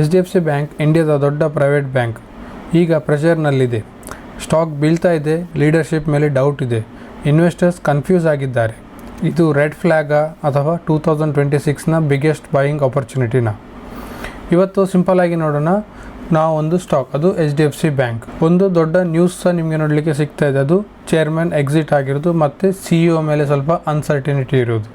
HDFC bank ಇಂಡಿಯಾದ ದೊಡ್ಡ private bank. ಈಗ ಪ್ರೆಷರ್ನಲ್ಲಿದೆ. ಸ್ಟಾಕ್ ಬೀಳ್ತಾ ಇದೆ. ಲೀಡರ್ಶಿಪ್ ಮೇಲೆ ಡೌಟ್ ಇದೆ. ಇನ್ವೆಸ್ಟರ್ಸ್ ಕನ್ಫ್ಯೂಸ್ ಆಗಿದ್ದಾರೆ. ಇದು ರೆಡ್ ಫ್ಲ್ಯಾಗಾ ಅಥವಾ 2026ನ ಬಿಗ್ಗೆಸ್ಟ್ ಬಾಯಿಂಗ್ ಆಪರ್ಚುನಿಟಿನ? ಇವತ್ತು ಸಿಂಪಲ್ ಆಗಿ ನೋಡೋಣ. ನಾವು ಒಂದು ಸ್ಟಾಕ್, ಅದು HDFC ಬ್ಯಾಂಕ್. ಒಂದು ದೊಡ್ಡ ನ್ಯೂಸ್ ಸಹ ನಿಮಗೆ ನೋಡಲಿಕ್ಕೆ ಸಿಗ್ತಾ ಇದೆ. ಅದು ಚೇರ್ಮನ್ ಎಕ್ಸಿಟ್ ಆಗಿರೋದು ಮತ್ತು CEO ಮೇಲೆ ಸ್ವಲ್ಪ ಅನ್ಸರ್ಟಿನಿಟಿ ಇರೋದು.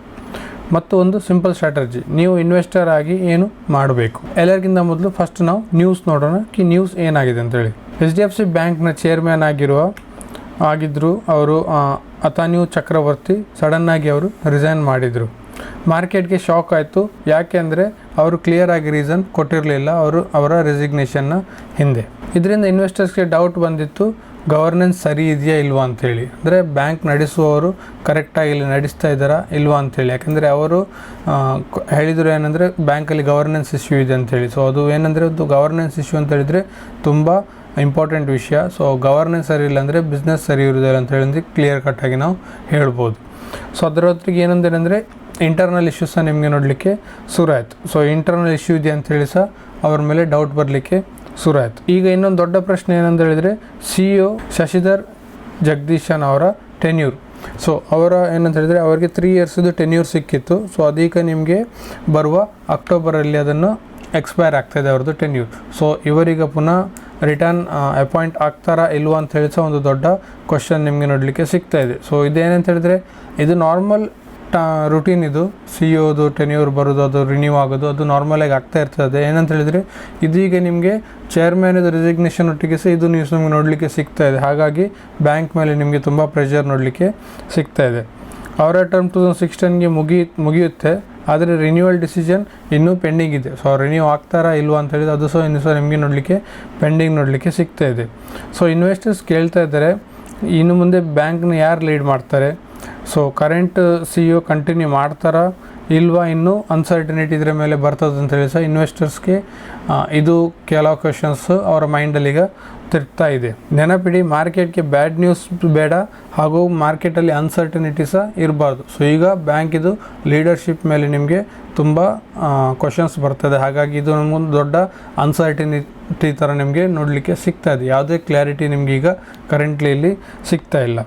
ಮತ್ತು ಒಂದು ಸಿಂಪಲ್ ಸ್ಟ್ರಾಟಜಿ, ನೀವು ಇನ್ವೆಸ್ಟರ್ ಆಗಿ ಏನು ಮಾಡಬೇಕು. ಎಲ್ಲರಿಗಿಂತ ಮೊದಲು ಫಸ್ಟ್ ನಾವು ನ್ಯೂಸ್ ನೋಡೋಣ. ನ್ಯೂಸ್ ಏನಾಗಿದೆ ಅಂತೇಳಿ. HDFC ಬ್ಯಾಂಕ್ನ ಚೇರ್ಮನ್ ಆಗಿದ್ದರು ಅವರು ಅತಾನ್ಯು ಚಕ್ರವರ್ತಿ. ಸಡನ್ನಾಗಿ ಅವರು ರಿಸೈನ್ ಮಾಡಿದರು. ಮಾರ್ಕೆಟ್ಗೆ ಶಾಕ್ ಆಯಿತು. ಯಾಕೆ ಅಂದರೆ ಅವರು ಕ್ಲಿಯರ್ ಆಗಿ ರೀಸನ್ ಕೊಟ್ಟಿರಲಿಲ್ಲ ಅವರ ರೆಸಿಗ್ನೇಷನ್ನ ಹಿಂದೆ. ಇದರಿಂದ ಇನ್ವೆಸ್ಟರ್ಸ್ಗೆ ಡೌಟ್ ಬಂದಿತ್ತು, ಗವರ್ನೆನ್ಸ್ ಸರಿ ಇದೆಯಾ ಇಲ್ವಾ ಅಂಥೇಳಿ. ಅಂದರೆ ಬ್ಯಾಂಕ್ ನಡೆಸುವವರು ಕರೆಕ್ಟಾಗಿ ಇಲ್ಲಿ ನಡೆಸ್ತಾ ಇದ್ದಾರಾ ಇಲ್ವಾ ಅಂಥೇಳಿ. ಯಾಕೆಂದರೆ ಅವರು ಹೇಳಿದರು ಏನಂದರೆ ಬ್ಯಾಂಕಲ್ಲಿ ಗವರ್ನೆನ್ಸ್ ಇಶ್ಯೂ ಇದೆ ಅಂಥೇಳಿ. ಸೊ ಅದು ಏನಂದರೆ ಒಂದು ಗವರ್ನೆನ್ಸ್ ಇಶ್ಯೂ ಅಂತ ಹೇಳಿದರೆ ತುಂಬ ಇಂಪಾರ್ಟೆಂಟ್ ವಿಷಯ. ಸೊ ಗವರ್ನೆನ್ಸ್ ಸರಿ ಇಲ್ಲ ಅಂದರೆ ಬಿಸ್ನೆಸ್ ಸರಿ ಇರೋದಿಲ್ಲ ಅಂತ ಹೇಳಿದ್ರೆ ಕ್ಲಿಯರ್ ಕಟ್ಟಾಗಿ ನಾವು ಹೇಳ್ಬೋದು. ಸೊ ಅದರ ಹೊತ್ತಿಗೆ ಏನಂದರೆ ಇಂಟರ್ನಲ್ ಇಶ್ಯೂಸ್ ಸಹ ನಿಮಗೆ ನೋಡಲಿಕ್ಕೆ ಶುರು ಆಯಿತು. ಸೊ ಇಂಟರ್ನಲ್ ಇಶ್ಯೂ ಇದೆ ಅಂಥೇಳಿ ಸಹ ಅವ್ರ ಮೇಲೆ ಡೌಟ್ ಬರಲಿಕ್ಕೆ ಶುರು ಆಯಿತು. ಈಗ ಇನ್ನೊಂದು ದೊಡ್ಡ ಪ್ರಶ್ನೆ ಏನಂತ ಹೇಳಿದರೆ CEO ಶಶಿಧರ್ ಜಗದೀಶನ್ ಅವರ ಟೆನ್ಯೂರ್. ಸೊ ಅವರ ಏನಂತ ಹೇಳಿದರೆ ಅವರಿಗೆ 3 ಇಯರ್ಸ್ದು ಟೆನ್ಯೂರ್ ಸಿಕ್ಕಿತ್ತು. ಸೊ ಅದೀಗ ನಿಮಗೆ ಬರುವ ಅಕ್ಟೋಬರಲ್ಲಿ ಅದನ್ನು ಎಕ್ಸ್ಪೈರ್ ಆಗ್ತಾಯಿದೆ ಅವ್ರದ್ದು ಟೆನ್ಯೂರ್. ಸೊ ಇವರೀಗ ಪುನಃ ರಿಟರ್ನ್ ಅಪಾಯಿಂಟ್ ಆಗ್ತಾರಾ ಇಲ್ವಾ ಅಂತ ಹೇಳಿ ಸಹ ಒಂದು ದೊಡ್ಡ ಕ್ವಶನ್ ನಿಮಗೆ ನೋಡಲಿಕ್ಕೆ ಸಿಗ್ತಾ ಇದೆ. ಸೊ ಇದೇನಂತ ಹೇಳಿದರೆ ಇದು ನಾರ್ಮಲ್ ರುಟೀನ್. ಇದು CEOದು ಟೆನ್ಯೂರ್ ಬರೋದು, ಅದು ರಿನ್ಯೂ ಆಗೋದು, ಅದು ನಾರ್ಮಲಾಗಿ ಆಗ್ತಾ ಇರ್ತದೆ. ಏನಂತ ಹೇಳಿದರೆ ಇದೀಗ ನಿಮಗೆ ಚೇರ್ಮನ್ದು ರೆಸಿಗ್ನೇಷನ್ ಒಟ್ಟಿಗೆ ಸಹ ಇದು ನ್ಯೂಸ್ ನಿಮಗೆ ನೋಡಲಿಕ್ಕೆ ಸಿಗ್ತಾ ಇದೆ. ಹಾಗಾಗಿ ಬ್ಯಾಂಕ್ ಮೇಲೆ ನಿಮಗೆ ತುಂಬ ಪ್ರೆಷರ್ ನೋಡಲಿಕ್ಕೆ ಸಿಗ್ತಾ ಇದೆ. ಅವರ ಟರ್ಮ್ 2016ಗೆ ಮುಗಿಯುತ್ತೆ. ಆದರೆ ರಿನ್ಯೂವಲ್ ಡಿಸಿಷನ್ ಇನ್ನೂ ಪೆಂಡಿಂಗ್ ಇದೆ. ಸೊ ರಿನ್ಯೂ ಆಗ್ತಾರಾ ಇಲ್ವಾ ಅಂತ ಹೇಳಿದ್ರೆ ಅದು ಸಹ ಇನ್ನೂ ಸಹ ನಿಮಗೆ ನೋಡಲಿಕ್ಕೆ ಪೆಂಡಿಂಗ್ ನೋಡಲಿಕ್ಕೆ ಸಿಗ್ತಾ ಇದೆ. ಸೊ ಇನ್ವೆಸ್ಟರ್ಸ್ ಕೇಳ್ತಾ ಇದ್ದಾರೆ, ಇನ್ನು ಮುಂದೆ ಬ್ಯಾಂಕ್ನ ಯಾರು ಲೀಡ್ ಮಾಡ್ತಾರೆ? ಸೊ ಕರೆಂಟ್ CEO ಕಂಟಿನ್ಯೂ ಮಾಡ್ತಾರಾ ಇಲ್ವಾ, ಇನ್ನೂ ಅನ್ಸರ್ಟಿನಿಟಿ ಇದರ ಮೇಲೆ ಬರ್ತದೆ ಅಂತೇಳಿ ಸಹ ಇನ್ವೆಸ್ಟರ್ಸ್ಗೆ ಇದು ಕೆಲವು ಕ್ವೆಶನ್ಸ್ ಅವರ ಮೈಂಡಲ್ಲಿ ಈಗ ತಿರ್ಗ್ತಾ ಇದೆ. ನೆನಪಿಡಿ, ಮಾರ್ಕೆಟ್ಗೆ ಬ್ಯಾಡ್ ನ್ಯೂಸ್ ಬೇಡ, ಹಾಗೂ ಮಾರ್ಕೆಟಲ್ಲಿ ಅನ್ಸರ್ಟಿನಿಟಿ ಸಹ ಇರಬಾರ್ದು. ಸೊ ಈಗ ಬ್ಯಾಂಕ್ ಇದು ಲೀಡರ್ಶಿಪ್ ಮೇಲೆ ನಿಮಗೆ ತುಂಬ ಕ್ವಶನ್ಸ್ ಬರ್ತದೆ. ಹಾಗಾಗಿ ಇದು ನಮಗೊಂದು ದೊಡ್ಡ ಅನ್ಸರ್ಟಿನಿಟಿ ಥರ ನಿಮಗೆ ನೋಡಲಿಕ್ಕೆ ಸಿಗ್ತಾ ಇದೆ. ಯಾವುದೇ ಕ್ಲಾರಿಟಿ ನಿಮಗೆ ಈಗ ಕರೆಂಟ್ಲಿ ಇಲ್ಲಿ ಸಿಗ್ತಾ ಇಲ್ಲ.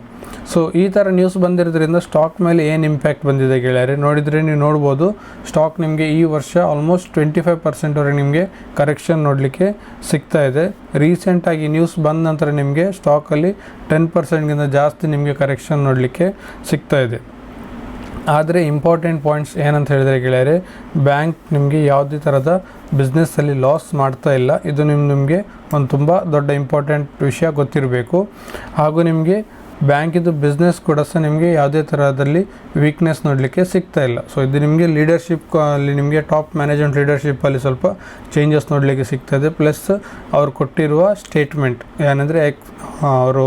ಸೊ ಈ ಥರ ನ್ಯೂಸ್ ಬಂದಿರೋದ್ರಿಂದ ಸ್ಟಾಕ್ ಮೇಲೆ ಏನು ಇಂಪ್ಯಾಕ್ಟ್ ಬಂದಿದೆ ಗೆಳೆಯರೆ ನೋಡಿದರೆ ನೀವು ನೋಡ್ಬೋದು. ಸ್ಟಾಕ್ ನಿಮಗೆ ಈ ವರ್ಷ ಆಲ್ಮೋಸ್ಟ್ 25% ನಿಮಗೆ ಕರೆಕ್ಷನ್ ನೋಡಲಿಕ್ಕೆ ಸಿಗ್ತಾ ಇದೆ. ರೀಸೆಂಟಾಗಿ ನ್ಯೂಸ್ ಬಂದ ನಂತರ ನಿಮಗೆ ಸ್ಟಾಕಲ್ಲಿ 10%ಗಿಂತ ಜಾಸ್ತಿ ನಿಮಗೆ ಕರೆಕ್ಷನ್ ನೋಡಲಿಕ್ಕೆ ಸಿಗ್ತಾ ಇದೆ. ಆದರೆ ಇಂಪಾರ್ಟೆಂಟ್ ಪಾಯಿಂಟ್ಸ್ ಏನಂತ ಹೇಳಿದರೆ ಗೆಳೆಯರೆ, ಬ್ಯಾಂಕ್ ನಿಮಗೆ ಯಾವುದೇ ಥರದ ಬಿಸ್ನೆಸ್ಸಲ್ಲಿ ಲಾಸ್ ಮಾಡ್ತಾ ಇಲ್ಲ. ಇದು ನಿಮಗೆ ಒಂದು ತುಂಬ ದೊಡ್ಡ ಇಂಪಾರ್ಟೆಂಟ್ ವಿಷಯ ಗೊತ್ತಿರಬೇಕು. ಹಾಗೂ ನಿಮಗೆ ಬ್ಯಾಂಕಿದು ಬಿಸ್ನೆಸ್ ಕೂಡ ಸಹ ನಿಮಗೆ ಯಾವುದೇ ಥರದಲ್ಲಿ ವೀಕ್ನೆಸ್ ನೋಡಲಿಕ್ಕೆ ಸಿಗ್ತಾ ಇಲ್ಲ. ಸೊ ಇದು ನಿಮಗೆ ಲೀಡರ್ಶಿಪ್ ಅಲ್ಲಿ ನಿಮಗೆ ಟಾಪ್ ಮ್ಯಾನೇಜ್ಮೆಂಟ್ ಲೀಡರ್ಶಿಪ್ಪಲ್ಲಿ ಸ್ವಲ್ಪ ಚೇಂಜಸ್ ನೋಡಲಿಕ್ಕೆ ಸಿಗ್ತದೆ. ಪ್ಲಸ್ ಅವ್ರು ಕೊಟ್ಟಿರುವ ಸ್ಟೇಟ್ಮೆಂಟ್ ಏನಂದರೆ ಅವರು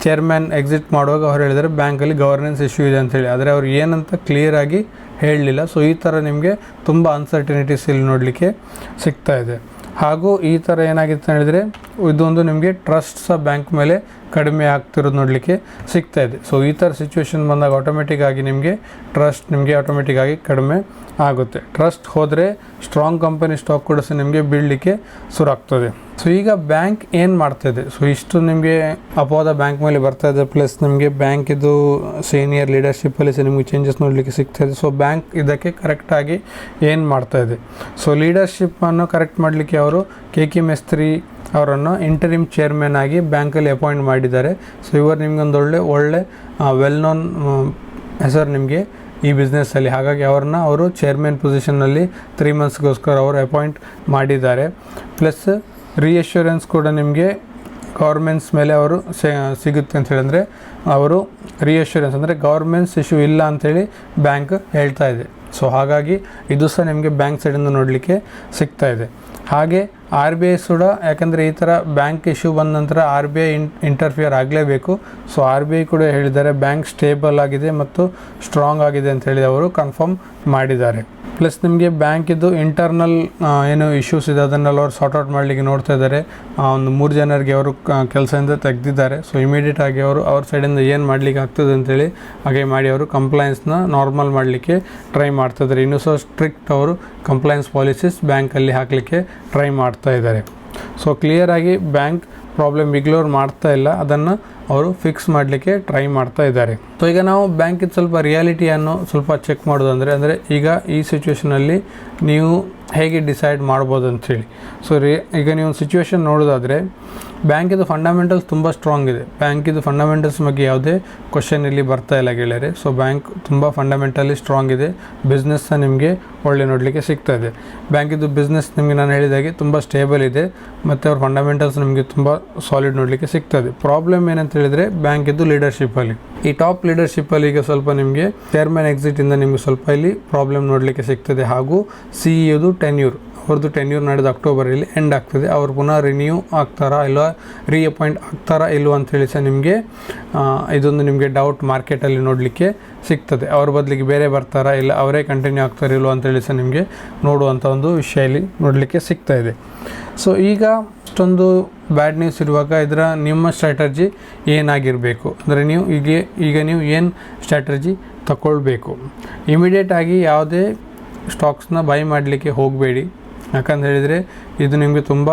ಚೇರ್ಮನ್ ಎಕ್ಸಿಟ್ ಮಾಡುವಾಗ ಅವ್ರು ಹೇಳಿದರೆ ಬ್ಯಾಂಕಲ್ಲಿ ಗವರ್ನೆನ್ಸ್ ಇಶ್ಯೂ ಇದೆ ಅಂಥೇಳಿ. ಆದರೆ ಅವ್ರು ಏನಂತ ಕ್ಲಿಯರಾಗಿ ಹೇಳಲಿಲ್ಲ. ಸೊ ಈ ಥರ ನಿಮಗೆ ತುಂಬ ಅನ್ಸರ್ಟಿನಿಟೀಸ್ ಇಲ್ಲಿ ನೋಡಲಿಕ್ಕೆ ಸಿಗ್ತಾ ಇದೆ. ಹಾಗೂ ಈ ಥರ ಏನಾಗಿತ್ತು ಅಂತ ಹೇಳಿದರೆ ಇದೊಂದು ನಿಮಗೆ ಟ್ರಸ್ಟ್ ಸಹ ಬ್ಯಾಂಕ್ ಮೇಲೆ ಕಡಿಮೆ ಆಗ್ತಿರೋದು ನೋಡಲಿಕ್ಕೆ ಸಿಗ್ತಾ ಇದೆ. ಸೊ ಈ ಥರ ಸಿಚುವೇಶನ್ ಬಂದಾಗ ಆಟೋಮೆಟಿಕ್ಕಾಗಿ ನಿಮಗೆ ಟ್ರಸ್ಟ್ ನಿಮಗೆ ಆಟೋಮೆಟಿಕ್ಕಾಗಿ ಕಡಿಮೆ ಆಗುತ್ತೆ. ಟ್ರಸ್ಟ್ ಹೋದರೆ ಸ್ಟ್ರಾಂಗ್ ಕಂಪನಿ ಸ್ಟಾಕ್ ಕೂಡ ಸಹ ನಿಮಗೆ ಬೀಳಲಿಕ್ಕೆ ಶುರು ಆಗ್ತದೆ. ಸೊ ಈಗ ಬ್ಯಾಂಕ್ ಏನು ಮಾಡ್ತಾಯಿದೆ? ಸೊ ಇಷ್ಟು ನಿಮಗೆ ಅಪವಾದ ಬ್ಯಾಂಕ್ ಮೇಲೆ ಬರ್ತಾಯಿದೆ. ಪ್ಲಸ್ ನಿಮಗೆ ಬ್ಯಾಂಕಿದು ಸೀನಿಯರ್ ಲೀಡರ್ಶಿಪ್ಪಲ್ಲಿ ಸಹ ನಿಮಗೆ ಚೇಂಜಸ್ ನೋಡಲಿಕ್ಕೆ ಸಿಗ್ತಾಯಿದೆ. ಸೊ ಬ್ಯಾಂಕ್ ಇದಕ್ಕೆ ಕರೆಕ್ಟಾಗಿ ಏನು ಮಾಡ್ತಾಯಿದೆ? ಸೊ ಲೀಡರ್ಶಿಪ್ಪನ್ನು ಕರೆಕ್ಟ್ ಮಾಡಲಿಕ್ಕೆ ಅವರು KK ಮಿಸ್ತ್ರಿ ಅವರನ್ನು ಇಂಟರಿಮ್ ಚೇರ್ಮನ್ ಆಗಿ ಬ್ಯಾಂಕಲ್ಲಿ ಅಪಾಯಿಂಟ್ ಮಾಡಿದ್ದಾರೆ. ಸೊ ಇವರು ನಿಮಗೊಂದು ಒಳ್ಳೆ ವೆಲ್ ನೋನ್ ಹೆಸರು ನಿಮಗೆ ಈ ಬಿಸ್ನೆಸ್ಸಲ್ಲಿ. ಹಾಗಾಗಿ ಅವರು ಚೇರ್ಮನ್ ಪೊಸಿಷನ್ನಲ್ಲಿ 3 ಮಂತ್ಸ್ಗೋಸ್ಕರ ಅವರು ಅಪಾಯಿಂಟ್ ಮಾಡಿದ್ದಾರೆ. ಪ್ಲಸ್ ರಿಯಶ್ಯೂರೆನ್ಸ್ ಕೂಡ ನಿಮಗೆ ಗೌರ್ಮೆಂಟ್ಸ್ ಮೇಲೆ ಅವರು ಸಿಗುತ್ತೆ ಅಂತ ಹೇಳಿದ್ರೆ ಅವರು ರಿಯಶ್ಯೂರೆನ್ಸ್ ಅಂದರೆ ಗೌರ್ಮೆಂಟ್ಸ್ ಇಶ್ಯೂ ಇಲ್ಲ ಅಂಥೇಳಿ ಬ್ಯಾಂಕ್ ಹೇಳ್ತಾ ಇದೆ. ಸೊ ಹಾಗಾಗಿ ಇದು ಸಹ ನಿಮಗೆ ಬ್ಯಾಂಕ್ ಸೈಡಿಂದ ನೋಡಲಿಕ್ಕೆ ಸಿಗ್ತಾ ಇದೆ. ಹಾಗೆ RBI ಕೂಡ, ಯಾಕಂದರೆ ಈ ಥರ ಬ್ಯಾಂಕ್ ಇಶ್ಯೂ ಬಂದ ನಂತರ RBI ಇಂಟರ್ಫಿಯರ್ ಆಗಲೇಬೇಕು. ಸೊ RBI ಕೂಡ ಹೇಳಿದ್ದಾರೆ ಬ್ಯಾಂಕ್ ಸ್ಟೇಬಲ್ ಆಗಿದೆ ಮತ್ತು ಸ್ಟ್ರಾಂಗ್ ಆಗಿದೆ ಅಂತ ಹೇಳಿ ಅವರು ಕನ್ಫರ್ಮ್ ಮಾಡಿದ್ದಾರೆ. ಪ್ಲಸ್ ನಿಮಗೆ ಬ್ಯಾಂಕಿದ್ದು ಇಂಟರ್ನಲ್ ಏನು ಇಶ್ಯೂಸ್ ಇದೆ ಅದನ್ನೆಲ್ಲ ಅವ್ರು ಸಾರ್ಟ್ ಔಟ್ ಮಾಡಲಿಕ್ಕೆ ನೋಡ್ತಾ ಇದ್ದಾರೆ. ಒಂದು 3 ಜನರಿಗೆ ಅವರು ಕೆಲಸದಿಂದ ತೆಗೆದಿದ್ದಾರೆ. ಸೊ ಇಮಿಡಿಯೇಟ್ ಆಗಿ ಅವ್ರ ಸೈಡಿಂದ ಏನು ಮಾಡಲಿಕ್ಕೆ ಆಗ್ತದೆ ಅಂತೇಳಿ ಹಾಗೆ ಮಾಡಿ ಅವರು ಕಂಪ್ಲೈನ್ಸ್ನ ನಾರ್ಮಲ್ ಮಾಡಲಿಕ್ಕೆ ಟ್ರೈ ಮಾಡ್ತಾಯಿದ್ದಾರೆ. ಇನ್ನೂ ಸಹ ಸ್ಟ್ರಿಕ್ಟ್ ಅವರು ಕಂಪ್ಲೈನ್ಸ್ ಪಾಲಿಸೀಸ್ ಬ್ಯಾಂಕಲ್ಲಿ ಹಾಕಲಿಕ್ಕೆ ಟ್ರೈ ಮಾಡ್ತಾ ಇದ್ದಾರೆ. ಸೊ ಕ್ಲಿಯರಾಗಿ ಬ್ಯಾಂಕ್ ಪ್ರಾಬ್ಲಮ್ ಇಗ್ನೋರ್ ಮಾಡ್ತಾ ಇಲ್ಲ, ಅದನ್ನು ಅವರು ಫಿಕ್ಸ್ ಮಾಡಲಿಕ್ಕೆ ಟ್ರೈ ಮಾಡ್ತಾ ಇದ್ದಾರೆ. ಸೊ ಈಗ ನಾವು ಬ್ಯಾಂಕಿದ್ದು ಸ್ವಲ್ಪ ರಿಯಾಲಿಟಿಯನ್ನು ಸ್ವಲ್ಪ ಚೆಕ್ ಮಾಡೋದಂದರೆ ಈಗ ಈ ಸಿಚುವೇಷನಲ್ಲಿ ನೀವು ಹೇಗೆ ಡಿಸೈಡ್ ಮಾಡ್ಬೋದು ಅಂಥೇಳಿ. ಸೊ ಈಗ ನೀವು ಸಿಚುವೇಷನ್ ನೋಡೋದಾದರೆ ಬ್ಯಾಂಕಿದು ಫಂಡಮೆಂಟಲ್ಸ್ ತುಂಬ ಸ್ಟ್ರಾಂಗ್ ಇದೆ. ಬ್ಯಾಂಕಿದು ಫಂಡಮೆಂಟಲ್ಸ್ ಬಗ್ಗೆ ಯಾವುದೇ ಕ್ವಶನ್ ಇಲ್ಲಿ ಬರ್ತಾ ಇಲ್ಲ ಗೆಳೆಯರೆ. ಸೊ ಬ್ಯಾಂಕ್ ತುಂಬ ಫಂಡಮೆಂಟಲಿ ಸ್ಟ್ರಾಂಗ್ ಇದೆ. ಬಿಸ್ನೆಸ್ ನಿಮಗೆ ಒಳ್ಳೆ ನೋಡಲಿಕ್ಕೆ ಸಿಗ್ತಾ ಇದೆ. ಬ್ಯಾಂಕಿದು ಬಿಸ್ನೆಸ್ ನಿಮಗೆ ನಾನು ಹೇಳಿದಾಗೆ ತುಂಬ ಸ್ಟೇಬಲ್ ಇದೆ ಮತ್ತು ಅವ್ರ ಫಂಡಮೆಂಟಲ್ಸ್ ನಿಮಗೆ ತುಂಬ ಸಾಲಿಡ್ ನೋಡಲಿಕ್ಕೆ ಸಿಗ್ತದೆ. ಪ್ರಾಬ್ಲಮ್ ಏನಂತ ಹೇಳಿದರೆ ಬ್ಯಾಂಕಿದ್ದು ಲೀಡರ್ಶಿಪ್ಪಲ್ಲಿ, ಈ ಟಾಪ್ ಲೀಡರ್ಶಿಪ್ಪಲ್ಲಿ ಈಗ ಸ್ವಲ್ಪ ನಿಮಗೆ ಚೇರ್ಮನ್ ಎಕ್ಸಿಟಿಂದ ನಿಮಗೆ ಸ್ವಲ್ಪ ಇಲ್ಲಿ ಪ್ರಾಬ್ಲಮ್ ನೋಡಲಿಕ್ಕೆ ಸಿಗ್ತದೆ. ಹಾಗೂ CEO ಟೆನ್ಯೂರ್, ಅವ್ರದ್ದು ಟೆನ್ಯೂರ್ ನಡೆದು ಅಕ್ಟೋಬರಲ್ಲಿ ಎಂಡ್ ಆಗ್ತದೆ. ಅವ್ರು ಪುನಃ ರಿನ್ಯೂ ಆಗ್ತಾರಾ ಇಲ್ಲ ರೀಅಪಾಯಿಂಟ್ ಆಗ್ತಾರಾ ಇಲ್ವ ಅಂಥೇಳಿ ಸಹ ನಿಮಗೆ ಇದೊಂದು ನಿಮಗೆ ಡೌಟ್ ಮಾರ್ಕೆಟಲ್ಲಿ ನೋಡಲಿಕ್ಕೆ ಸಿಗ್ತದೆ. ಅವ್ರ ಬದಲಿಗೆ ಬೇರೆ ಬರ್ತಾರಾ ಇಲ್ಲ ಅವರೇ ಕಂಟಿನ್ಯೂ ಆಗ್ತಾರೆ ಇಲ್ವ ಅಂಥೇಳಿ ಸಹ ನಿಮಗೆ ನೋಡುವಂಥ ಒಂದು ವಿಷಯ ಇಲ್ಲಿ ನೋಡಲಿಕ್ಕೆ ಸಿಗ್ತಾ ಇದೆ. ಸೊ ಈಗ ಅಷ್ಟೊಂದು ಬ್ಯಾಡ್ ನ್ಯೂಸ್ ಇರುವಾಗ ನಿಮ್ಮ ಸ್ಟ್ರಾಟಜಿ ಏನಾಗಿರಬೇಕು ಅಂದರೆ ಈಗ ನೀವು ಏನು ಸ್ಟ್ರಾಟಜಿ ತಗೊಳ್ಬೇಕು. ಇಮಿಡಿಯೇಟಾಗಿ ಯಾವುದೇ ಸ್ಟಾಕ್ಸ್ನ ಬೈ ಮಾಡಲಿಕ್ಕೆ ಹೋಗಬೇಡಿ. ಯಾಕಂತ ಹೇಳಿದರೆ ಇದು ನಿಮಗೆ ತುಂಬ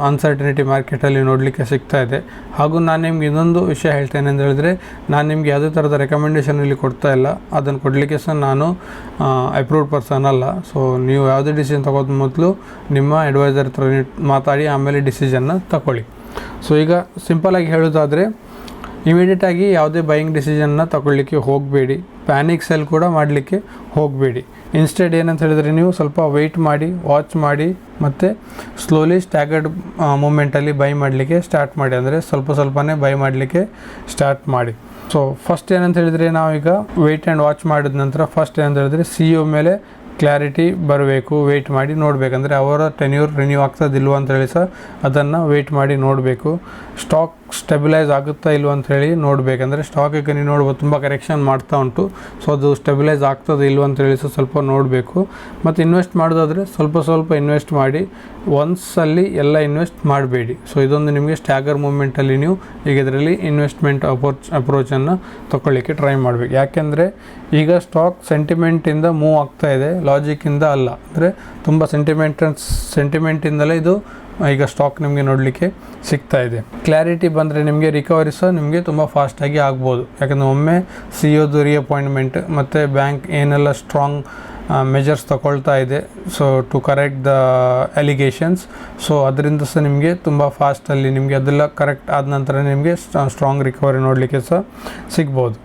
ಅನ್ಸರ್ಟನಿಟಿ ಮಾರ್ಕೆಟಲ್ಲಿ ನೋಡಲಿಕ್ಕೆ ಸಿಗ್ತಾ ಇದೆ. ಹಾಗೂ ನಾನು ನಿಮ್ಗೆ ಇನ್ನೊಂದು ವಿಷಯ ಹೇಳ್ತೇನೆ ಅಂತ ಹೇಳಿದರೆ, ನಾನು ನಿಮಗೆ ಯಾವುದೇ ಥರದ ರೆಕಮೆಂಡೇಷನ್ ಇಲ್ಲಿ ಕೊಡ್ತಾ ಇಲ್ಲ. ಅದನ್ನು ಕೊಡಲಿಕ್ಕೆ ಸಹ ನಾನು ಅಪ್ರೂವ್ಡ್ ಪರ್ಸನ್ ಅಲ್ಲ. ಸೊ ನೀವು ಯಾವುದೇ ಡಿಸಿಷನ್ ತಗೋದು ಮೊದಲು ನಿಮ್ಮ ಅಡ್ವೈಸರ್ ಹತ್ರ ಮಾತಾಡಿ ಆಮೇಲೆ ಡಿಸಿಷನ್ನ ತಗೊಳ್ಳಿ. ಸೊ ಈಗ ಸಿಂಪಲಾಗಿ ಹೇಳೋದಾದರೆ ಇಮಿಡಿಯೇಟಾಗಿ ಯಾವುದೇ ಬೈಯಿಂಗ್ ಡಿಸಿಷನ್ನ ತಗೊಳ್ಳಿಕ್ಕೆ ಹೋಗಬೇಡಿ. ಪ್ಯಾನಿಕ್ ಸೆಲ್ ಕೂಡ ಮಾಡಲಿಕ್ಕೆ ಹೋಗಬೇಡಿ. ಇನ್ಸ್ಟೆಡ್ ಏನಂತ ಹೇಳಿದರೆ ನೀವು ಸ್ವಲ್ಪ ವೆಯ್ಟ್ ಮಾಡಿ, ವಾಚ್ ಮಾಡಿ ಮತ್ತು ಸ್ಲೋಲಿ ಸ್ಟ್ಯಾಗರ್ಡ್ ಮೂಮೆಂಟಲ್ಲಿ ಬೈ ಮಾಡಲಿಕ್ಕೆ ಸ್ಟಾರ್ಟ್ ಮಾಡಿ. ಅಂದರೆ ಸ್ವಲ್ಪನೇ ಬೈ ಮಾಡಲಿಕ್ಕೆ ಸ್ಟಾರ್ಟ್ ಮಾಡಿ. ಸೊ ಫಸ್ಟ್ ಏನಂತ ಹೇಳಿದರೆ ನಾವೀಗ ವೆಯ್ಟ್ ಆ್ಯಂಡ್ ವಾಚ್ ಮಾಡಿದ ನಂತರ ಫಸ್ಟ್ ಏನಂತ ಹೇಳಿದರೆ CEO ಮೇಲೆ ಕ್ಲಾರಿಟಿ ಬರಬೇಕು. ವೆಯ್ಟ್ ಮಾಡಿ ನೋಡಬೇಕಂದ್ರೆ ಅವರ ಟೆನ್ಯೂರ್ ರಿನ್ಯೂ ಆಗ್ತದಿಲ್ವ ಅಂತೇಳಿ ಸಹ ಅದನ್ನು ವೆಯ್ಟ್ ಮಾಡಿ ನೋಡಬೇಕು. ಸ್ಟಾಕ್ ಸ್ಟೆಬಿಲೈಸ್ ಆಗುತ್ತಾ ಇಲ್ವ ಅಂಥೇಳಿ ನೋಡಬೇಕಂದ್ರೆ ಸ್ಟಾಕಿಗೆ ನೀವು ನೋಡ್ಬೋದು ತುಂಬ ಕರೆಕ್ಷನ್ ಮಾಡ್ತಾ ಉಂಟು. ಸೊ ಅದು ಸ್ಟೆಬಿಲೈಸ್ ಆಗ್ತದೆ ಇಲ್ವ ಅಂತೇಳಿ ಸಹ ಸ್ವಲ್ಪ ನೋಡಬೇಕು. ಮತ್ತು ಇನ್ವೆಸ್ಟ್ ಮಾಡೋದಾದರೆ ಸ್ವಲ್ಪ ಇನ್ವೆಸ್ಟ್ ಮಾಡಿ, ಒನ್ಸಲ್ಲಿ ಎಲ್ಲ ಇನ್ವೆಸ್ಟ್ ಮಾಡಬೇಡಿ. ಸೊ ಇದೊಂದು ನಿಮಗೆ ಸ್ಟ್ಯಾಗರ್ ಮೂಮೆಂಟಲ್ಲಿ ನೀವು ಈಗ ಇದರಲ್ಲಿ ಇನ್ವೆಸ್ಟ್ಮೆಂಟ್ ಅಪ್ರೋಚನ್ನು ತಗೊಳ್ಳಿಕ್ಕೆ ಟ್ರೈ ಮಾಡಬೇಕು. ಯಾಕೆಂದರೆ ಈಗ ಸ್ಟಾಕ್ ಸೆಂಟಿಮೆಂಟಿಂದ ಮೂವ್ ಆಗ್ತಾ ಇದೆ, ಲಾಜಿಕ್ಕಿಂದ ಅಲ್ಲ. ಅಂದರೆ ತುಂಬ ಸೆಂಟಿಮೆಂಟಿಂದಲೇ ಇದು ಈಗ ಸ್ಟಾಕ್ ನಿಮಗೆ ನೋಡಲಿಕ್ಕೆ ಸಿಗ್ತಾ ಇದೆ. ಕ್ಲಾರಿಟಿ ಬಂದರೆ ನಿಮಗೆ ರಿಕವರಿ ಸಹ ನಿಮಗೆ ತುಂಬ ಫಾಸ್ಟಾಗಿ ಆಗ್ಬೋದು. ಯಾಕಂದರೆ ಒಮ್ಮೆ CEOದು ರೀಅಪಾಯಿಂಟ್ಮೆಂಟ್ ಮತ್ತು ಬ್ಯಾಂಕ್ ಏನೆಲ್ಲ ಸ್ಟ್ರಾಂಗ್ ಮೆಜರ್ಸ್ ತಗೊಳ್ತಾ ಇದೆ so to correct the allegations. So ಅದರಿಂದ ಸಹ ನಿಮಗೆ ತುಂಬ ಫಾಸ್ಟಲ್ಲಿ ನಿಮಗೆ ಅದೆಲ್ಲ ಕರೆಕ್ಟ್ ಆದ ನಂತರ ನಿಮಗೆ ಸ್ಟ್ರಾಂಗ್ ರಿಕವರಿ ನೋಡಲಿಕ್ಕೆ ಸಹ ಸಿಗ್ಬೋದು.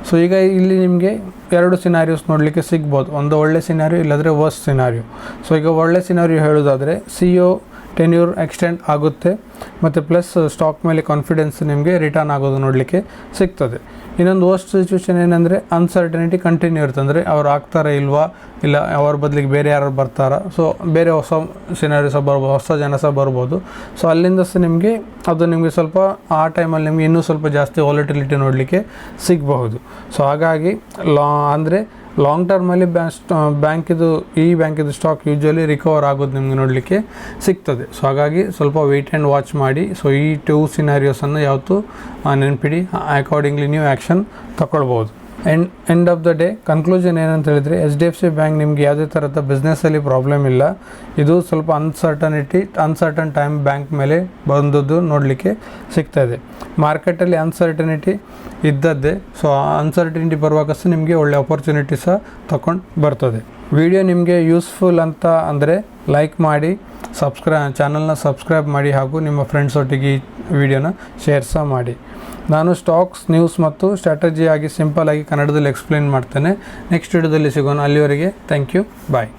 ಸೊ ಈಗ ಇಲ್ಲಿ ನಿಮಗೆ 2 ಸಿನಾರಿಯೋಸ್ ನೋಡಲಿಕ್ಕೆ ಸಿಗ್ಬೋದು. ಒಂದು ಒಳ್ಳೆ ಸಿನಾರಿಯೋ ಇಲ್ಲಾಂದರೆ ವರ್ಸ್ಟ್ ಸಿನಾರಿಯೋ. ಸೊ ಈಗ ಒಳ್ಳೆ ಸಿನಾರಿಯೋ ಹೇಳೋದಾದರೆ CEO ಟೆನ್ಯೂರ್ ಎಕ್ಸ್ಟೆಂಡ್ ಆಗುತ್ತೆ ಮತ್ತು ಪ್ಲಸ್ ಸ್ಟಾಕ್ ಮೇಲೆ ಕಾನ್ಫಿಡೆನ್ಸ್ ನಿಮಗೆ ರಿಟರ್ನ್ ಆಗೋದು ನೋಡಲಿಕ್ಕೆ ಸಿಗ್ತದೆ. ಇನ್ನೊಂದು ವರ್ಸ್ಟ್ ಸಿಚುವೇಷನ್ ಏನಂದರೆ ಅನ್ಸರ್ಟನಿಟಿ ಕಂಟಿನ್ಯೂ ಇರುತ್ತೆ. ಅಂದರೆ ಅವ್ರು ಆಗ್ತಾರಾ ಇಲ್ವಾ, ಇಲ್ಲ ಅವ್ರ ಬದಲಿಗೆ ಬೇರೆ ಯಾರು ಬರ್ತಾರಾ, ಸೊ ಬೇರೆ ಹೊಸ ಸಿನಾರಿಯೋ ಸಹ ಬರ್ಬೋದು, ಹೊಸ ಜನ ಸಹ ಬರ್ಬೋದು. ಸೊ ಅಲ್ಲಿಂದ ಸಹ ನಿಮಗೆ ಸ್ವಲ್ಪ ಆ ಟೈಮಲ್ಲಿ ನಿಮಗೆ ಇನ್ನೂ ಸ್ವಲ್ಪ ಜಾಸ್ತಿ ವಾಲಟಿಲಿಟಿ ನೋಡಲಿಕ್ಕೆ ಸಿಗಬಹುದು. ಸೊ ಹಾಗಾಗಿ ಲಾಂಗ್ ಟರ್ಮಲ್ಲಿ ಬ್ಯಾಂಕಿದು ಸ್ಟಾಕ್ ಯೂಶ್ವಲಿ ರಿಕವರ್ ಆಗೋದು ನಿಮಗೆ ನೋಡಲಿಕ್ಕೆ ಸಿಗ್ತದೆ. ಸೊ ಹಾಗಾಗಿ ಸ್ವಲ್ಪ ವೆಯ್ಟ್ ಆ್ಯಂಡ್ ವಾಚ್ ಮಾಡಿ. ಸೊ ಈ 2 ಸಿನಾರಿಯೋಸನ್ನು ಯಾವತ್ತೂ ನೆನಪಿಡಿ, ಅಕಾರ್ಡಿಂಗ್ಲಿ ನೀವು ಆ್ಯಕ್ಷನ್ ತಗೊಳ್ಬೋದು. End of the day conclusion ಏನಂತ ಹೇಳಿದರೆ HDFC ಬ್ಯಾಂಕ್ ನಿಮಗೆ ಯಾವುದೇ ಥರದ ಬಿಸ್ನೆಸ್ಸಲ್ಲಿ ಪ್ರಾಬ್ಲಮ್ ಇಲ್ಲ. ಇದು ಸ್ವಲ್ಪ ಅನ್ಸರ್ಟನ್ ಟೈಮ್ ಬ್ಯಾಂಕ್ ಮೇಲೆ ಬಂದದ್ದು ನೋಡಲಿಕ್ಕೆ ಸಿಗ್ತಾಯಿದೆ. ಮಾರ್ಕೆಟಲ್ಲಿ ಅನ್ಸರ್ಟನಿಟಿ ಇದ್ದದ್ದೇ. ಸೊ ಅನ್ಸರ್ಟನಿಟಿ ಬರುವಾಗ ಸಹ ನಿಮಗೆ ಒಳ್ಳೆ ಅಪರ್ಚುನಿಟಿ ಸಹ ತಗೊಂಡು ಬರ್ತದೆ. ವಿಡಿಯೋ ನಿಮಗೆ ಯೂಸ್ಫುಲ್ ಅಂತ ಅಂದರೆ ಲೈಕ್ ಮಾಡಿ, ಚಾನಲ್ನ ಸಬ್ಸ್ಕ್ರೈಬ್ ಮಾಡಿ ಹಾಗೂ ನಿಮ್ಮ ಫ್ರೆಂಡ್ಸ್ ಒಟ್ಟಿಗೆ ಈ ವಿಡಿಯೋನ ಶೇರ್ ಸಹ ಮಾಡಿ. ನಾನು ಸ್ಟಾಕ್ಸ್, ನ್ಯೂಸ್ ಮತ್ತು ಸ್ಟ್ರಾಟಜಿಯಾಗಿ ಸಿಂಪಲಾಗಿ ಕನ್ನಡದಲ್ಲಿ ಎಕ್ಸ್ಪ್ಲೇನ್ ಮಾಡ್ತೇನೆ. ನೆಕ್ಸ್ಟ್ ವಿಡಿಯೋದಲ್ಲಿ ಸಿಗೋಣ. ಅಲ್ಲಿವರೆಗೆ ಥ್ಯಾಂಕ್ ಯು, ಬಾಯ್.